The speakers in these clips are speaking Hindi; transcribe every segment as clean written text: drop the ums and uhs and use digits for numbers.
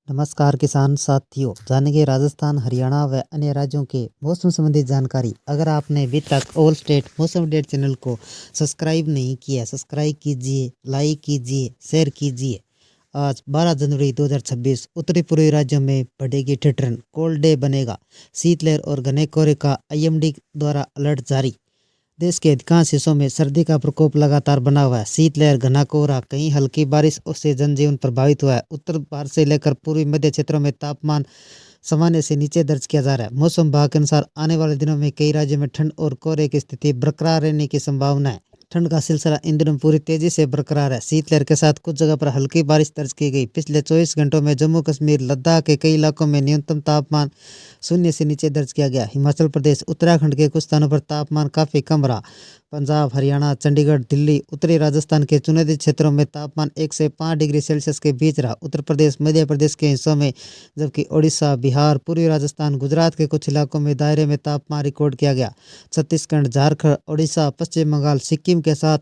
नमस्कार किसान साथियों, जानेंगे राजस्थान, हरियाणा व अन्य राज्यों के मौसम संबंधी जानकारी। अगर आपने अभी तक ऑल स्टेट मौसम अपडेट चैनल को सब्सक्राइब नहीं किया, सब्सक्राइब कीजिए, लाइक कीजिए, शेयर कीजिए। आज 12 जनवरी 2026 उत्तरी पूर्वी राज्यों में बढ़ेगी ठिठुरन, कोल्ड डे बनेगा, शीतलहर और घने कोहरे का आईएमडी द्वारा अलर्ट जारी। देश के अधिकांश हिस्सों में सर्दी का प्रकोप लगातार बना हुआ है। शीतलहर, घना कोहरा, कहीं हल्की बारिश से जनजीवन प्रभावित हुआ है। उत्तर भारत से लेकर पूर्वी मध्य क्षेत्रों में तापमान सामान्य से नीचे दर्ज किया जा रहा है। मौसम विभाग के अनुसार आने वाले दिनों में कई राज्यों में ठंड और कोहरे की स्थिति बरकरार रहने की संभावना है। ठंड का सिलसिला इन दिनों पूरी तेजी से बरकरार है। शीतलहर के साथ कुछ जगह पर हल्की बारिश दर्ज की गई। पिछले 24 घंटों में जम्मू कश्मीर, लद्दाख के कई इलाकों में न्यूनतम तापमान शून्य से नीचे दर्ज किया गया। हिमाचल प्रदेश, उत्तराखंड के कुछ स्थानों पर तापमान काफी कम रहा। पंजाब, हरियाणा, चंडीगढ़, दिल्ली, उत्तरी राजस्थान के चुनिंदा क्षेत्रों में तापमान 1 से 5 डिग्री सेल्सियस के बीच रहा। उत्तर प्रदेश, मध्य प्रदेश के हिस्सों में, जबकि ओडिशा, बिहार, पूर्वी राजस्थान, गुजरात के कुछ इलाकों में दायरे में तापमान रिकॉर्ड किया गया। छत्तीसगढ़, झारखंड, ओडिशा, पश्चिम बंगाल, सिक्किम के साथ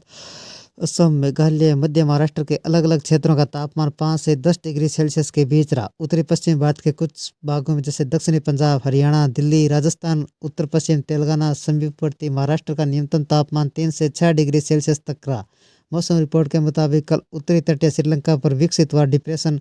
असम, मेघालय, मध्य महाराष्ट्र के अलग अलग क्षेत्रों का तापमान 5 से 10 डिग्री सेल्सियस के बीच रहा। उत्तरी पश्चिम भारत के कुछ भागों में जैसे दक्षिणी पंजाब, हरियाणा, दिल्ली, राजस्थान, उत्तर पश्चिम तेलंगाना, समीपवर्ती महाराष्ट्र का न्यूनतम तापमान 3 से 6 डिग्री सेल्सियस तक रहा। मौसम रिपोर्ट के मुताबिक कल उत्तरी तटीय श्रीलंका पर विकसित हुआ डिप्रेशन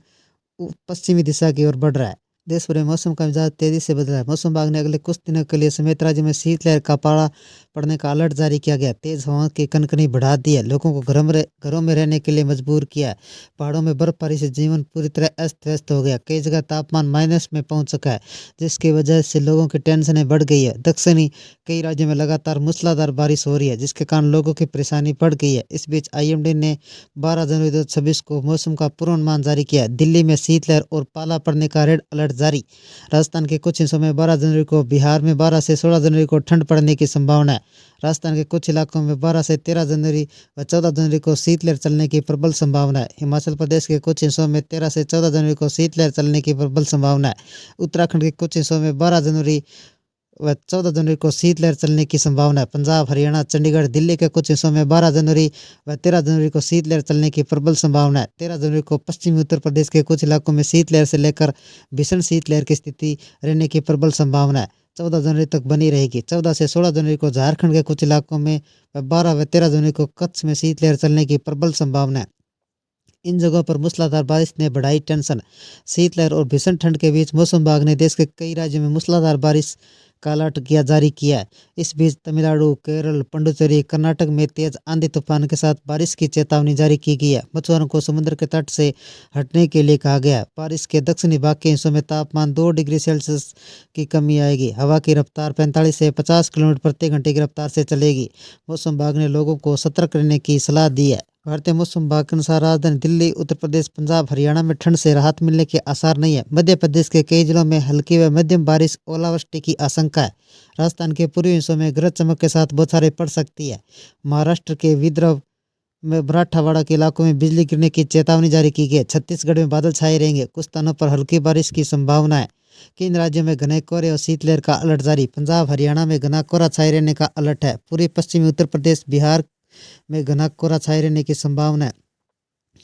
पश्चिमी दिशा की ओर बढ़ रहा है। देश भर में मौसम का मिजाज तेजी से बदला है। मौसम विभाग ने अगले कुछ दिनों के लिए समेत राज्य में शीतलहर का पारा पड़ने का अलर्ट जारी किया गया। तेज हवाओं की कनकनी बढ़ा दी है, लोगों को घरों में रहने के लिए मजबूर किया है। पहाड़ों में बर्फबारी से जीवन पूरी तरह अस्त व्यस्त हो गया। कई जगह तापमान माइनस में पहुंच चुका है, जिसकी वजह से लोगों की टेंशनें बढ़ गई है। दक्षिणी कई राज्यों में लगातार मूसलाधार बारिश हो रही है, जिसके कारण लोगों की परेशानी बढ़ गई है। इस बीच आईएमडी ने 12 जनवरी 2026 को मौसम का पूर्वानुमान जारी किया। दिल्ली में शीतलहर और पाला पड़ने का रेड अलर्ट जारी। राजस्थान के कुछ हिस्सों में 12 जनवरी को, बिहार में 12 से 16 जनवरी को ठंड पड़ने की संभावना है। राजस्थान के कुछ इलाकों में 12 से 13 जनवरी व 14 जनवरी को शीतलहर चलने की प्रबल संभावना है। हिमाचल प्रदेश के कुछ हिस्सों में 13 से 14 जनवरी को शीतलहर चलने की प्रबल संभावना है। उत्तराखंड के कुछ हिस्सों में 12 जनवरी व 14 जनवरी को शीतलहर चलने की संभावना है। पंजाब, हरियाणा, चंडीगढ़, दिल्ली के कुछ हिस्सों में 12 जनवरी व 13 जनवरी को शीतलहर चलने की प्रबल संभावना है। 13 जनवरी को पश्चिमी उत्तर प्रदेश के कुछ इलाकों में शीतलहर से लेकर भीषण शीतलहर की स्थिति रहने की प्रबल संभावना है। 14 जनवरी तक बनी रहेगी। 14 से 16 जनवरी को झारखंड के कुछ इलाकों में व 12 व 13 जनवरी को कच्छ में शीतलहर चलने की प्रबल संभावना है। इन जगहों पर मूसलाधार बारिश ने बढ़ाई टेंशन। शीतलहर और भीषण ठंड के बीच मौसम विभाग ने देश के कई राज्यों में मूसलाधार बारिश का अलर्ट जारी किया है। इस बीच तमिलनाडु, केरल, पुडुचेरी, कर्नाटक में तेज आंधी तूफान के साथ बारिश की चेतावनी जारी की गई है। मछुआरों को समुद्र के तट से हटने के लिए कहा गया है। बारिश के दक्षिणी भाग के हिस्सों में तापमान 2 डिग्री सेल्सियस की कमी आएगी। हवा की रफ्तार 45 से 50 किलोमीटर प्रति घंटे की रफ्तार से चलेगी। मौसम विभाग ने लोगों को सतर्क रहने की सलाह दी है। भारतीय मौसम विभाग के अनुसार राजधानी दिल्ली, उत्तर प्रदेश, पंजाब, हरियाणा में ठंड से राहत मिलने के आसार नहीं है। मध्य प्रदेश के कई जिलों में हल्की व मध्यम बारिश, ओलावृष्टि की आशंका है। राजस्थान के पूर्वी हिस्सों में गरज चमक के साथ बौछारें पड़ सकती है। महाराष्ट्र के विदर्भ में मराठवाड़ा के इलाकों में बिजली गिरने की चेतावनी जारी की गई है। छत्तीसगढ़ में बादल छाए रहेंगे, कुछ स्थानों पर हल्की बारिश की संभावना है। किन राज्यों में घने कोहरे और शीतलहर का अलर्ट जारी। पंजाब, हरियाणा में घना कोहरा छाए रहने का अलर्ट है। पूर्वी पश्चिमी उत्तर प्रदेश, बिहार में घना कोहरा छाए रहने की संभावना है।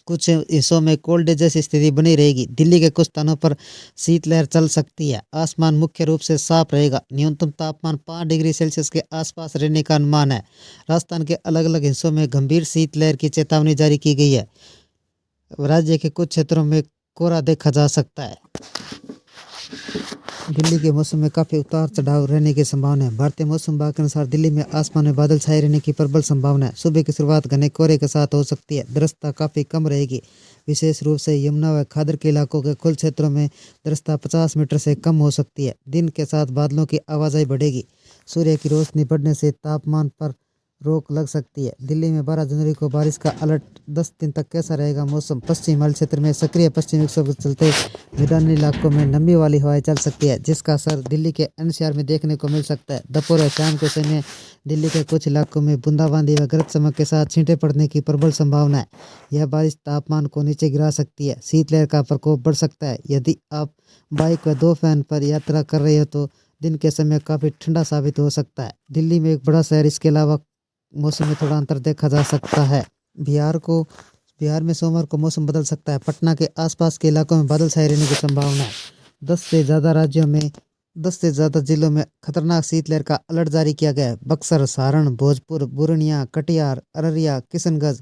कुछ हिस्सों में कोल्ड डे जैसी स्थिति बनी रहेगी। दिल्ली के कुछ स्थानों पर शीतलहर चल सकती है। आसमान मुख्य रूप से साफ रहेगा। न्यूनतम तापमान 5 डिग्री सेल्सियस के आसपास रहने का अनुमान है। राजस्थान के अलग अलग हिस्सों में गंभीर शीतलहर की चेतावनी जारी की गई है। राज्य के कुछ क्षेत्रों में कोहरा देखा जा सकता है। दिल्ली के मौसम में काफ़ी उतार चढ़ाव रहने की संभावना है। भारतीय मौसम विभाग के अनुसार दिल्ली में आसमान में बादल छाए रहने की प्रबल संभावना है। सुबह की शुरुआत घने कोहरे के साथ हो सकती है। दृश्यता काफ़ी कम रहेगी। विशेष रूप से यमुना व खादर के इलाकों के कुछ क्षेत्रों में दृश्यता 50 मीटर से कम हो सकती है। दिन के साथ बादलों की आवाजाही बढ़ेगी। सूर्य की रोशनी बढ़ने से तापमान पर रोक लग सकती है। दिल्ली में 12 जनवरी को बारिश का अलर्ट। 10 दिन तक कैसा रहेगा मौसम। पश्चिम हिमालय क्षेत्र में सक्रिय पश्चिमी विक्षोभ के चलते मैदानी इलाकों में नमी वाली हवाएं चल सकती है, जिसका असर दिल्ली के एनसीआर में देखने को मिल सकता है। दोपहर और शाम के समय दिल्ली के कुछ इलाकों में बूंदाबांदी व गरज चमक के साथ छींटे पड़ने की प्रबल संभावना है। यह बारिश तापमान को नीचे गिरा सकती है। शीतलहर का प्रकोप बढ़ सकता है। यदि आप बाइक व 2 फैन पर यात्रा कर रहे हो तो दिन के समय काफ़ी ठंडा साबित हो सकता है। दिल्ली में एक बड़ा शहर, इसके अलावा मौसम में थोड़ा अंतर देखा जा सकता है। बिहार में सोमवार को मौसम बदल सकता है। पटना के आसपास के इलाकों में बादल छाए रहने की संभावना है। 10 से ज़्यादा जिलों में खतरनाक शीतलहर का अलर्ट जारी किया गया है। बक्सर, सारण, भोजपुर, पूर्णिया, कटिहार, अररिया, किशनगंज,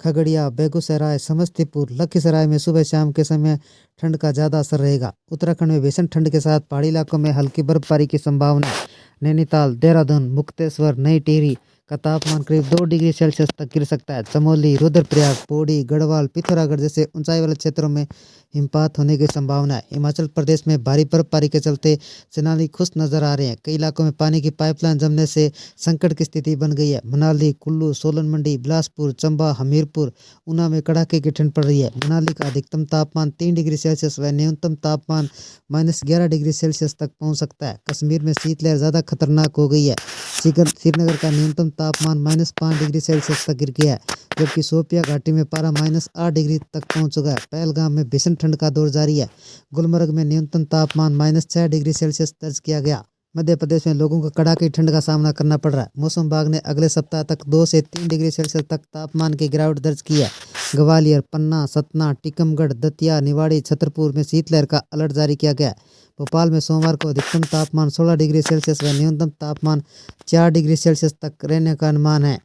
खगड़िया, बेगूसराय, समस्तीपुर, लखीसराय में सुबह शाम के समय ठंड का ज़्यादा असर रहेगा। उत्तराखंड में भीषण ठंड के साथ पहाड़ी इलाकों में हल्की बर्फबारी की संभावना है। नैनीताल, देहरादून, मुक्तेश्वर, नई टिहरी का तापमान करीब 2 डिग्री सेल्सियस तक गिर सकता है। चमोली, रुद्रप्रयाग, पौड़ी, गढ़वाल, पिथौरागढ़ जैसे ऊंचाई वाले क्षेत्रों में हिमपात होने की संभावना है। हिमाचल प्रदेश में भारी बर्फबारी के चलते सैलानी खुश नजर आ रहे हैं। कई इलाकों में पानी की पाइपलाइन जमने से संकट की स्थिति बन गई है। मनाली, कुल्लू, सोलन मंडी, बिलासपुर, चंबा, हमीरपुर, ऊना में कड़ाके की ठंड पड़ रही है। मनाली का अधिकतम तापमान 3 डिग्री सेल्सियस व न्यूनतम तापमान -11 डिग्री सेल्सियस तक पहुंच सकता है। कश्मीर में शीतलहर ज़्यादा खतरनाक हो गई है। श्रीनगर का न्यूनतम तापमान -5 डिग्री सेल्सियस तक गिर गया है, जबकि शोपिया घाटी में पारा -8 डिग्री तक पहुंच चुका है। पहलगाम में भीषण ठंड का दौर जारी है। गुलमर्ग में न्यूनतम तापमान -6 डिग्री सेल्सियस दर्ज किया गया। मध्य प्रदेश में लोगों को कड़ाके की ठंड का सामना करना पड़ रहा है। मौसम विभाग ने अगले सप्ताह तक 2 से 3 डिग्री सेल्सियस तक तापमान की गिरावट दर्ज की है। ग्वालियर, पन्ना, सतना, टीकमगढ़, दतिया, निवाड़ी, छतरपुर में शीतलहर का अलर्ट जारी किया गया है। भोपाल में सोमवार को अधिकतम तापमान 16 डिग्री सेल्सियस व न्यूनतम तापमान 4 डिग्री सेल्सियस तक रहने का अनुमान है।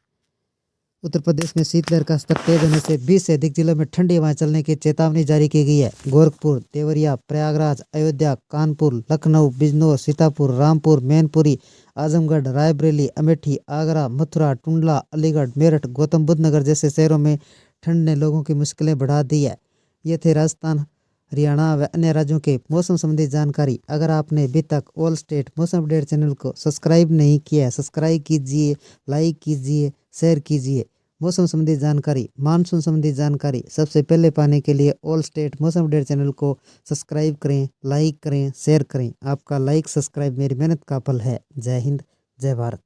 उत्तर प्रदेश में शीतलहर का स्तर तेज होने से 20 से अधिक जिलों में ठंडी हवाएं चलने की चेतावनी जारी की गई है। गोरखपुर, देवरिया, प्रयागराज, अयोध्या, कानपुर, लखनऊ, बिजनौर, सीतापुर, रामपुर, मैनपुरी, आजमगढ़, रायबरेली, अमेठी, आगरा, मथुरा, टुंडला, अलीगढ़, मेरठ, गौतम बुद्ध नगर जैसे शहरों में ठंड ने लोगों की मुश्किलें बढ़ा दी है। ये थे राजस्थान, हरियाणा व अन्य राज्यों के मौसम संबंधी जानकारी। अगर आपने अभी तक ऑल स्टेट मौसम अपडेट चैनल को सब्सक्राइब नहीं किया है, सब्सक्राइब कीजिए, लाइक कीजिए, शेयर कीजिए। मौसम संबंधी जानकारी, मानसून संबंधी जानकारी सबसे पहले पाने के लिए ऑल स्टेट मौसम अपडेट चैनल को सब्सक्राइब करें, लाइक करें, शेयर करें। आपका लाइक सब्सक्राइब मेरी मेहनत का फल है। जय हिंद, जय भारत।